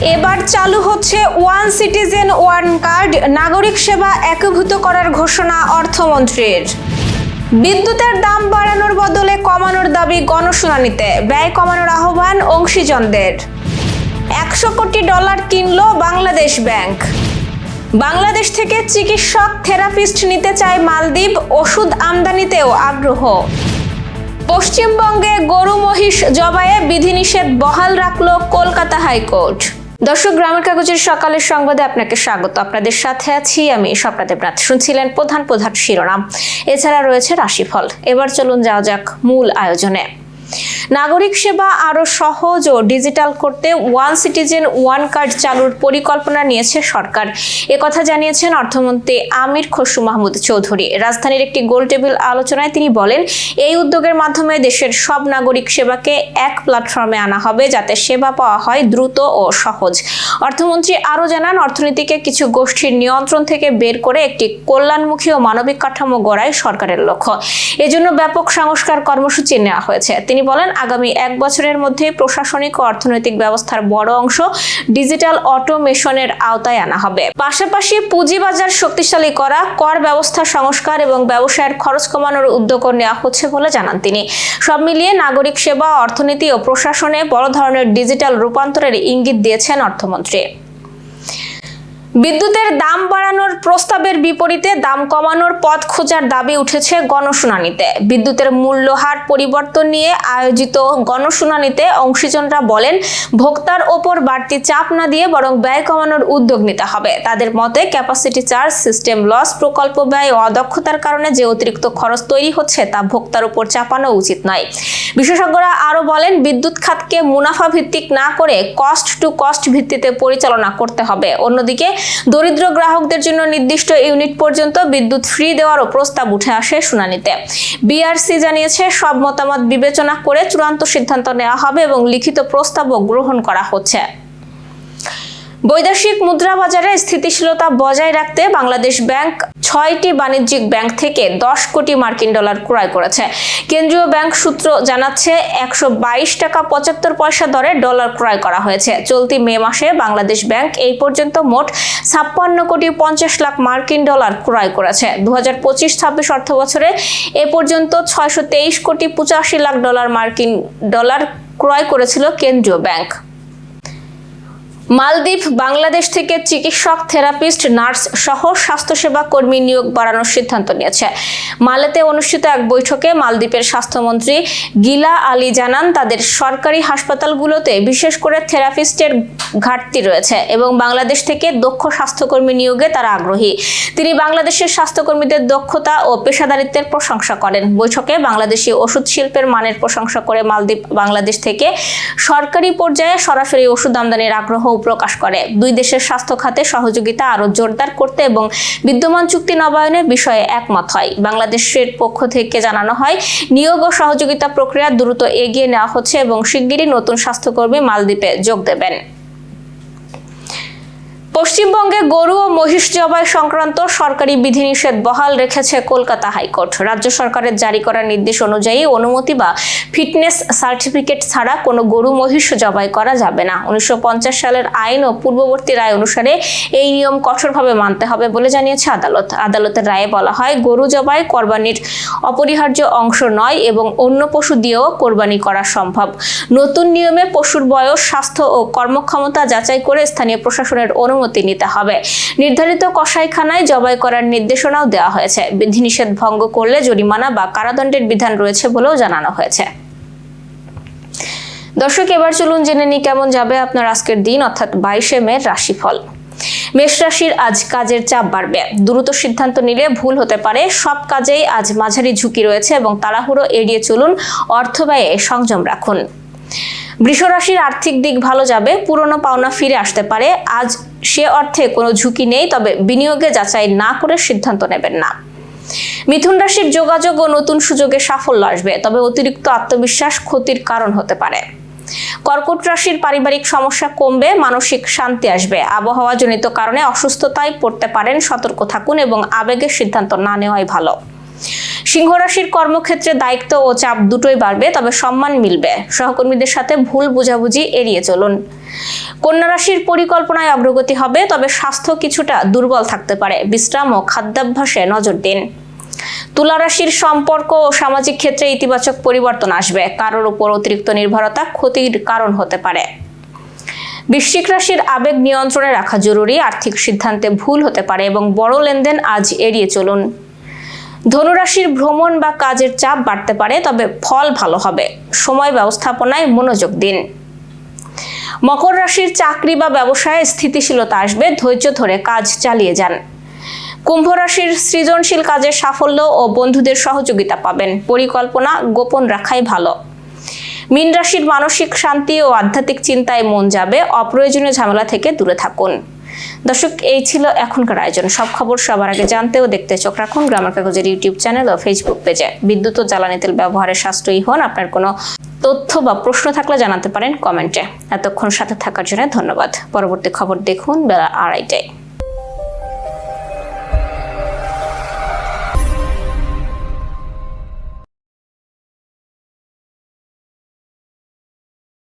এবার চালু হচ্ছে ওয়ান সিটিজেন ওয়ান কার্ড, নাগরিক সেবা একীভূত করার ঘোষণা অর্থমন্ত্রীর। বিদ্যুতের দাম বাড়ানোর বদলে কমানোর দাবি গণশুনানিতে, ব্যয় কমানোর আহ্বান অংশীজনদের। $100 কোটি কিনল বাংলাদেশ ব্যাংক। বাংলাদেশ থেকে চিকিৎসক থেরাপিস্ট নিতে চায় মালদ্বীপ, ওষুধ আমদানিতেও আগ্রহ। পশ্চিমবঙ্গে গরু মহিষ জবাইয়ে বিধিনিষেধ বহাল রাখল কলকাতা হাইকোর্ট। দর্শক, গ্রামের কাগজের সকালের সংবাদে আপনাকে স্বাগত। আপনাদের সাথে আছি আমি স্বপ্না দেবনাথ। শুনছিলেন প্রধান শিরোনাম, এছাড়া রয়েছে রাশিফল। এবার চলুন যাওয়া যাক মূল আয়োজনে। নাগরিক সেবা আরো সহজ ও ডিজিটাল করতে ওয়ান সিটিজেন ওয়ান কার্ড চালুর পরিকল্পনা নিয়েছে সরকার। একথা জানিয়েছেন অর্থমন্ত্রী আমির খসরু মাহমুদ চৌধুরী। রাজধানীর একটি গোলটেবিল আলোচনায় তিনি বলেন, এই উদ্যোগের মাধ্যমে দেশের সব নাগরিক সেবাকে এক প্ল্যাটফর্মে আনা হবে, যাতে সেবা পাওয়া হয় দ্রুত ও সহজ। অর্থমন্ত্রী আরও জানান, অর্থনীতিকে কিছু গোষ্ঠীর নিয়ন্ত্রণ থেকে বের করে একটি কল্যাণমুখী ও মানবিক কাঠামো গড়াই সরকারের লক্ষ্য। এজন্য ব্যাপক সংস্কার কর্মসূচি নেওয়া হয়েছে। তিনি বলেন, আগামী 1 বছরের মধ্যে প্রশাসনিক ও অর্থনৈতিক ব্যবস্থার বড় অংশ ডিজিটাল অটোমেশনের আওতায় আনা হবে। পাশাপাশি পুঁজিবাজার শক্তিশালী করা, কর ব্যবস্থা সংস্কার এবং ব্যবসায়ের খরচ কমানোর উদ্যোগ নেওয়া হচ্ছে বলে জানান তিনি। সব মিলিয়ে নাগরিক সেবা, অর্থনীতি ও প্রশাসনে বড় ধরনের ডিজিটাল রূপান্তরের ইঙ্গিত দিয়েছেন অর্থমন্ত্রী। বিদ্যুতের দাম বাড়ানোর প্রস্তাবের বিপরীতে দাম কমানোর পথ খোঁজার দাবি উঠেছে গণশুনানিতে। বিদ্যুতের মূল্যহার পরিবর্তন নিয়ে আয়োজিত গণশুনানিতে অংশীজনরা বলেন, ভোক্তার ওপর বাড়তি চাপ না দিয়ে বরং ব্যয় কমানোর উদ্যোগ নিতে হবে। তাদের মতে, ক্যাপাসিটি চার্জ, সিস্টেম লস, প্রকল্প ব্যয় ও অদক্ষতার কারণে যে অতিরিক্ত খরচ তৈরি হচ্ছে তা ভোক্তার উপর চাপানো উচিত নয়। বিশেষজ্ঞরা আরও বলেন, বিদ্যুৎ খাতকে মুনাফা ভিত্তিক না করে কস্ট টু কস্ট ভিত্তিতে পরিচালনা করতে হবে। অন্যদিকে দরিদ্র গ্রাহকদের জন্য নির্দিষ্ট ইউনিট পর্যন্ত বিদ্যুৎ ফ্রি দেওয়ারও প্রস্তাব উঠে আসে শুনানিতে। বিআরসি জানিয়েছে, সব মতামত বিবেচনা করে চূড়ান্ত সিদ্ধান্ত নেওয়া হবে এবং লিখিত প্রস্তাবও গ্রহণ করা হচ্ছে। বৈদেশিক মুদ্রা বাজারে স্থিতিশীলতা বজায় রাখতে বাংলাদেশ ব্যাংক 6টি বাণিজ্যিক ব্যাংক থেকে $10 কোটি ক্রয় করেছে। কেন্দ্রীয় ব্যাংক সূত্র জানাচ্ছে, 122 টাকা 75 পয়সা দরে ডলার ক্রয় করা হয়েছে। চলতি মে মাসে বাংলাদেশ ব্যাংক এই পর্যন্ত মোট $56 কোটি 50 লাখ ক্রয় করেছে। 2025-26 অর্থ বছরে এ পর্যন্ত $623 কোটি 85 লাখ ক্রয় করেছিল কেন্দ্রীয় ব্যাংক। মালদ্বীপ বাংলাদেশ থেকে চিকিৎসক, থেরাপিস্ট, নার্স সহ স্বাস্থ্যসেবা কর্মী নিয়োগ বাড়ানোর সিদ্ধান্ত নিয়েছে। মালেতে অনুষ্ঠিত এক বৈঠকে মালদ্বীপের স্বাস্থ্যমন্ত্রী গিলা আলী জানান, তাদের সরকারি হাসপাতালগুলোতে বিশেষ করে থেরাপিস্টের ঘাটতি রয়েছে এবং বাংলাদেশ থেকে দক্ষ স্বাস্থ্যকর্মী নিয়োগে তারা আগ্রহী। তিনি বাংলাদেশের স্বাস্থ্যকর্মীদের দক্ষতা ও পেশাদারিত্বের প্রশংসা করেন। বৈঠকে বাংলাদেশি ওষুধ শিল্পের মানের প্রশংসা করে মালদ্বীপ বাংলাদেশ থেকে সরকারি পর্যায়ে সরাসরি ওষুধ আমদানির আগ্রহ প্রকাশ করে। দুই দেশের স্বাস্থ্য খাতে সহযোগিতা আরো জোরদার করতে এবং বিদ্যমান চুক্তি নবায়নের বিষয়ে একমত হয়। বাংলাদেশের পক্ষ থেকে জানানো হয়, নিয়োগ ও সহযোগিতা প্রক্রিয়া দ্রুত এগিয়ে নেওয়া হচ্ছে এবং শিগগিরই নতুন স্বাস্থ্যকর্মী মালদ্বীপে যোগ দেবেন। পশ্চিমবঙ্গে গরু ও মহিষ জবাই সংক্রান্ত সরকারি বিধিনিষেধ বহাল রেখেছে কলকাতা হাইকোর্ট। রাজ্য সরকারের জারি করা নির্দেশ অনুযায়ী অনুমতি বা ফিটনেস সার্টিফিকেট ছাড়া কোনো গরু মহিষ জবাই করা যাবে না। 1950 সালের আইন ও পূর্ববর্তী রায় অনুসারে এই নিয়ম কঠোরভাবে মানতে হবে বলে জানিয়েছে আদালত। আদালতের রায়ে বলা হয়, গরু জবাই কোরবানির অপরিহার্য অংশ নয় এবং অন্য পশু দিয়েও কোরবানি করা সম্ভব। নতুন নিয়মে পশুর বয়স, স্বাস্থ্য ও কর্মক্ষমতা যাচাই করে স্থানীয় প্রশাসনের অনুমতি নিতে হবে। নির্ধারিত কসাইখানায় জবাই করার নির্দেশনাও দেওয়া হয়েছে। বিধিনিষেধ ভঙ্গ করলে জরিমানা বা কারাদণ্ডের বিধান রয়েছে বলেও জানানো হয়েছে। দর্শক, এবার চলুন জেনে নিই কেমন যাবে আপনার আজকের দিন, অর্থাৎ 22শে মে রাশিফল। মেষ রাশির আজ কাজের চাপ বাড়বে। দ্রুত সিদ্ধান্ত নিলে ভুল হতে পারে। সব কাজেই আজ মাঝারি ঝুঁকি রয়েছে এবং তাড়াহুড়ো এড়িয়ে চলুন। অর্থ ব্যয়ে সংযম রাখুন। বৃষ রাশির আর্থিক দিক ভালো যাবে। পুরনো পাওনা ফিরে আসতে পারে। আজ সে অর্থে কোনো ঝুঁকি নেই, তবে বিনিয়োগে যাচাই না করে সিদ্ধান্ত নেবেন না। মিথুন রাশির যোগাযোগ ও নতুন সুযোগে সাফল্য আসবে, তবে অতিরিক্ত আত্মবিশ্বাস ক্ষতির কারণ হতে পারে। কর্কট রাশির পারিবারিক সমস্যা কমবে, মানসিক শান্তি আসবে। আবহাওয়া জনিত কারণে অসুস্থতায় পড়তে পারেন, সতর্ক থাকুন এবং আবেগের সিদ্ধান্ত না নেওয়াই ভালো। সিংহ রাশির কর্মক্ষেত্রে দায়িত্ব ও চাপ দুটোই বাড়বে, তবে সম্মান মিলবে। সহকর্মীদের সাথে ভুল বোঝাবুঝি এড়িয়ে চলুন। কন্যা রাশির পরিকল্পনায় অগ্রগতি হবে, তবে স্বাস্থ্য কিছুটা দুর্বল থাকতে পারে। বিশ্রাম ও খাদ্যাভ্যাসে নজর দিন। তুলা রাশির সম্পর্ক ও সামাজিক ক্ষেত্রে ইতিবাচক পরিবর্তন আসবে। কারোর উপর অতিরিক্ত নির্ভরতা ক্ষতির কারণ হতে পারে। বৃশ্চিক রাশির আবেগ নিয়ন্ত্রণে রাখা জরুরি। আর্থিক সিদ্ধান্তে ভুল হতে পারে এবং বড় লেনদেন আজ এড়িয়ে চলুন। ধনুরাশির ভ্রমণ বা কাজের চাপ বাড়তে পারে, তবে ফল ভালো হবে। সময় ব্যবস্থাপনায় মনোযোগ দিন। মকর রাশির চাকরি বা ব্যবসায় স্থিতিশীলতা আসবে। ধৈর্য ধরে কাজ চালিয়ে যান। কুম্ভ রাশির সৃজনশীল কাজের সাফল্য ও বন্ধুদের সহযোগিতা পাবেন। পরিকল্পনা গোপন রাখাই ভালো। মীন রাশির মানসিক শান্তি ও আধ্যাত্মিক চিন্তায় মন যাবে। অপ্রয়োজনীয় ঝামেলা থেকে দূরে থাকুন। দর্শক, এই ছিল এখনকার আয়োজন। সব খবর সবার আগে জানতে ও দেখতে চোখ রাখুন গ্রামের কাগজের ইউটিউব চ্যানেল ও ফেসবুক পেজে। বিদ্যুৎ ও জ্বালানি তেল ব্যবহারে সাশ্রয়ী হন। আপনার কোনো তথ্য বা প্রশ্ন থাকলে জানাতে পারেন কমেন্টে। এতক্ষণ সাথে থাকার জন্য ধন্যবাদ। পরবর্তী খবর দেখুন বেলা 2:30টায়।